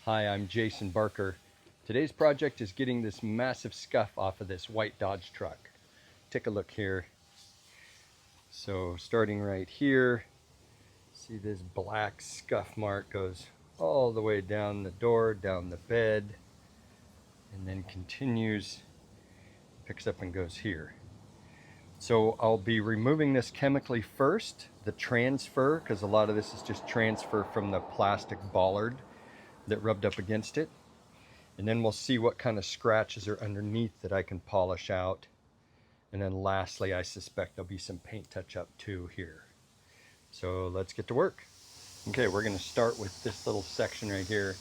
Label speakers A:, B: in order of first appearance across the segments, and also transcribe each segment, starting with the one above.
A: Hi, I'm Jason Barker. Today's project is getting this massive scuff off of this white Dodge truck. Take a look here. So starting right here, see this black scuff mark goes all the way down the door, down the bed, and then continues, picks up and goes here. So I'll be removing this chemically first, the transfer, because a lot of this is just transfer from the plastic bollard that rubbed up against it. And then we'll see what kind of scratches are underneath that I can polish out. And then lastly, I suspect there'll be some paint touch-up too here. So let's get to work. Okay, we're going to start with this little section right here.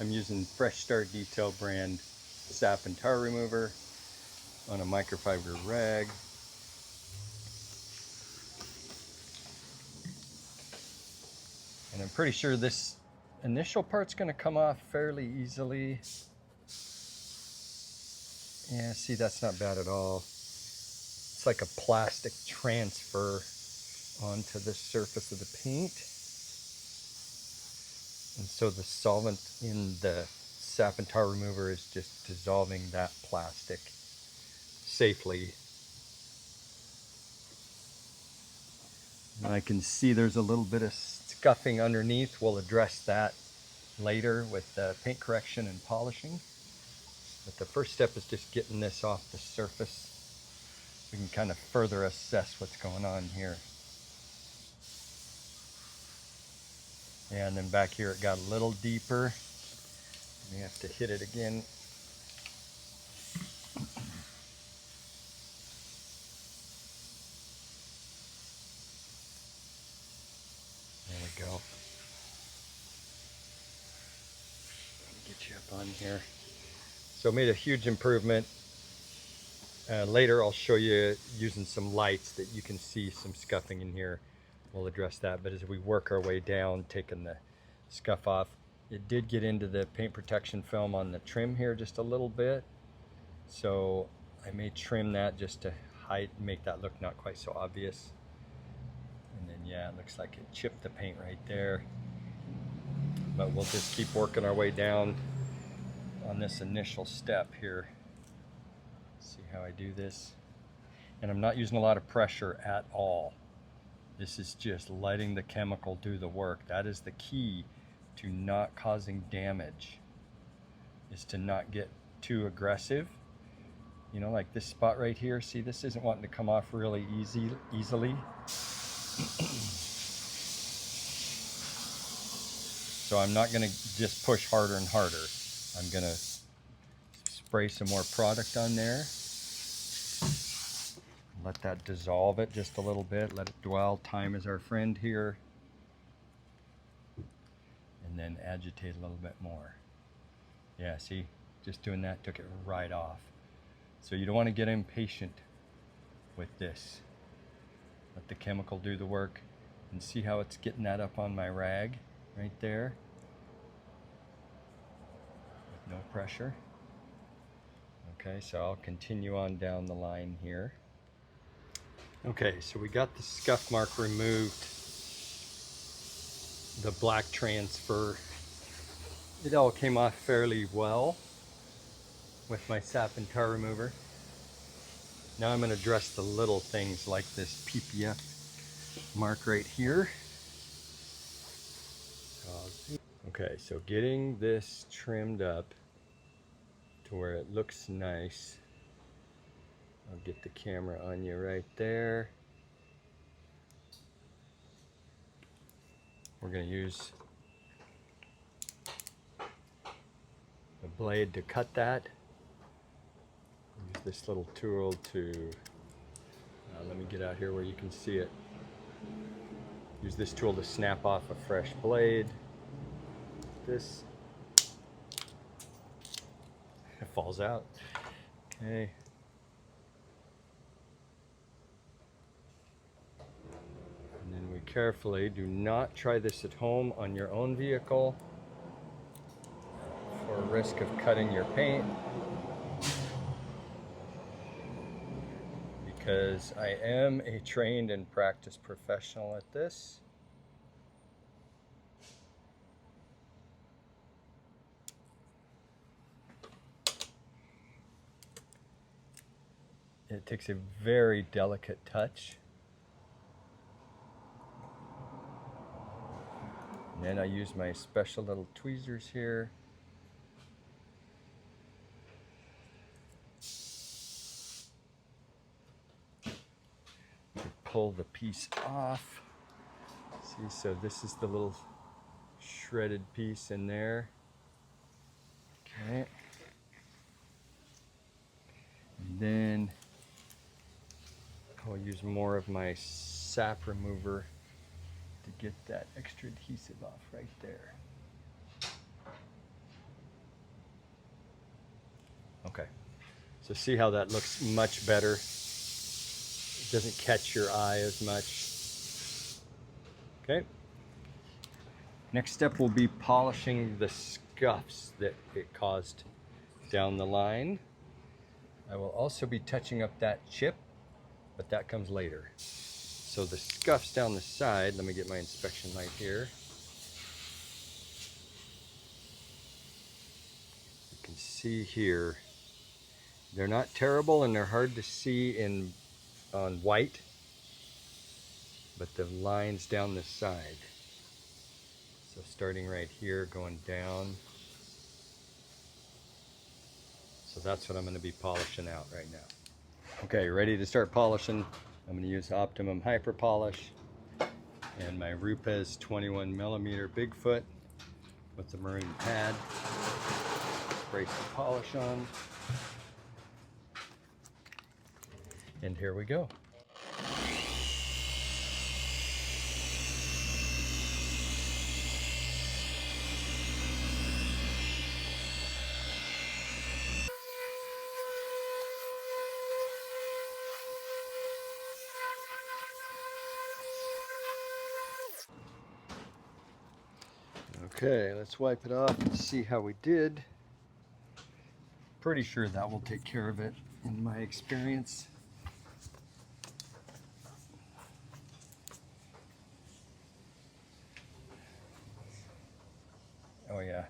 A: I'm using Fresh Start Detail brand sap and tar remover on a microfiber rag. And I'm pretty sure this initial part's going to come off fairly easily. Yeah, see, that's not bad at all. It's like a plastic transfer onto the surface of the paint. And so the solvent in the sap and tar remover is just dissolving that plastic safely. And I can see there's a little bit of scuffing underneath. We'll address that later with the paint correction and polishing. But the first step is just getting this off the surface. We can kind of further assess what's going on here. Yeah, and then back here it got a little deeper. We have to hit it again. There we go. Get you up on here. So made a huge improvement. Later I'll show you using some lights that you can see some scuffing in here. We'll address that, but as we work our way down, taking the scuff off, it did get into the paint protection film on the trim here just a little bit. So I may trim that just to hide, make that look not quite so obvious. And then yeah, it looks like it chipped the paint right there. But we'll just keep working our way down on this initial step here. See how I do this? And I'm not using a lot of pressure at all. This is just letting the chemical do the work. That is the key to not causing damage, is to not get too aggressive. You know, like this spot right here, see, this isn't wanting to come off really easily. So I'm not gonna just push harder and harder. I'm gonna spray some more product on there. Let that dissolve it just a little bit, let it dwell. Time is our friend here. And then agitate a little bit more. Yeah, see, just doing that took it right off. So you don't want to get impatient with this. Let the chemical do the work. And see how it's getting that up on my rag right there with no pressure. Okay, so I'll continue on down the line here. Okay, so we got the scuff mark removed, the black transfer. It all came off fairly well with my sap and tar remover. Now I'm going to address the little things like this PPF mark right here. Okay, so getting this trimmed up to where it looks nice. I'll get the camera on you right there. We're going to use the blade to cut that. Use this little tool to, let me get out here where you can see it. Use this tool to snap off a fresh blade. This, it falls out. Okay. And then we carefully, do not try this at home on your own vehicle for risk of cutting your paint, because I am a trained and practiced professional at this. It takes a very delicate touch. And then I use my special little tweezers here. To pull the piece off. See, so this is the little shredded piece in there. Okay. And then I'll use more of my sap remover to get that extra adhesive off right there. Okay, so see how that looks much better. It doesn't catch your eye as much. Okay. Next step will be polishing the scuffs that it caused down the line. I will also be touching up that chip, but that comes later. So the scuffs down the side, let me get my inspection light here. You can see here, they're not terrible and they're hard to see on white, but the lines down the side. So starting right here, going down. So that's what I'm going to be polishing out right now. Okay, ready to start polishing. I'm going to use Optimum Hyper Polish and my Rupes 21mm Bigfoot with the maroon pad. Spray some polish on. And here we go. Okay, let's wipe it off and see how we did. Pretty sure that will take care of it in my experience. Oh yeah.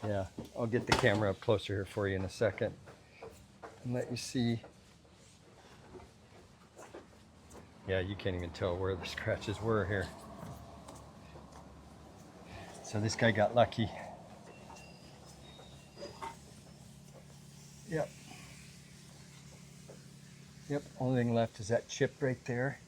A: Yeah, I'll get the camera up closer here for you in a second and let you see. Yeah, you can't even tell where the scratches were here. So this guy got lucky. Yep. Yep, only thing left is that chip right there.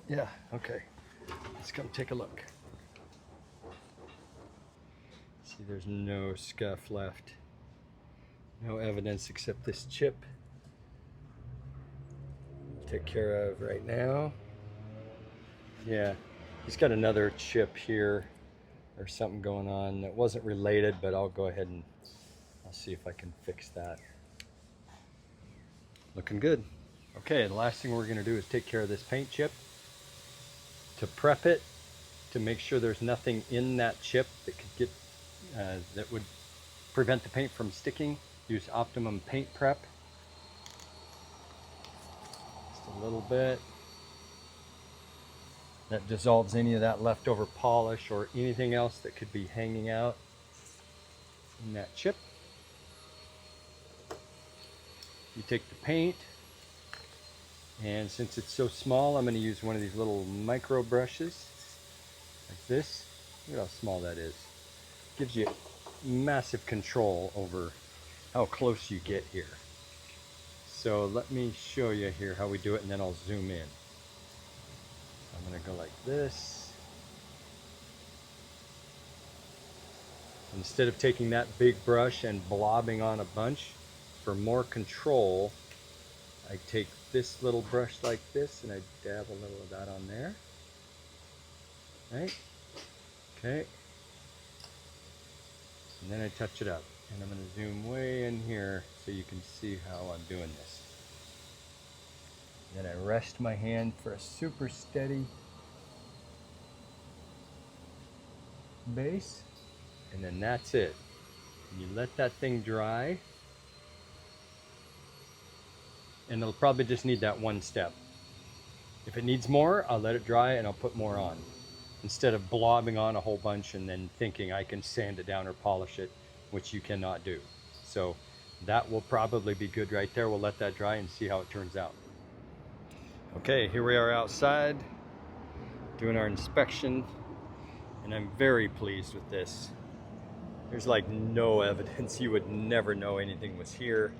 A: Yeah, okay. Let's come take a look. See, there's no scuff left. No evidence except this chip. Take care of right now. Yeah, he's got another chip here or something going on that wasn't related, but I'll go ahead and I'll see if I can fix that. Looking good. Okay, the last thing we're going to do is take care of this paint chip. To prep it, to make sure there's nothing in that chip that could get that would prevent the paint from sticking, use Optimum Paint Prep. Just a little bit. That dissolves any of that leftover polish or anything else that could be hanging out in that chip. You take the paint, and since it's so small, I'm going to use one of these little micro brushes like this. Look at how small that is. Gives you massive control over how close you get here. So let me show you here how we do it, and then I'll zoom in. I'm going to go like this. Instead of taking that big brush and blobbing on a bunch, for more control, I take this little brush like this and I dab a little of that on there. Right? Okay. And then I touch it up. And I'm going to zoom way in here so you can see how I'm doing this. Then I rest my hand for a super steady base. And then that's it. And you let that thing dry. And it'll probably just need that one step. If it needs more, I'll let it dry and I'll put more on, instead of blobbing on a whole bunch and then thinking I can sand it down or polish it, which you cannot do. So that will probably be good right there. We'll let that dry and see how it turns out. Okay, here we are outside doing our inspection, and I'm very pleased with this. There's like no evidence. You would never know anything was here.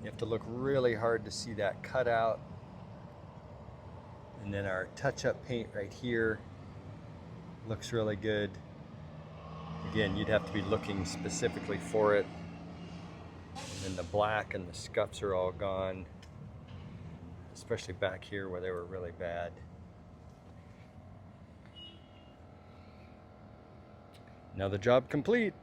A: You have to look really hard to see that cutout. And then our touch-up paint right here looks really good. Again, you'd have to be looking specifically for it. And then the black and the scuffs are all gone, especially back here where they were really bad. Now the job complete.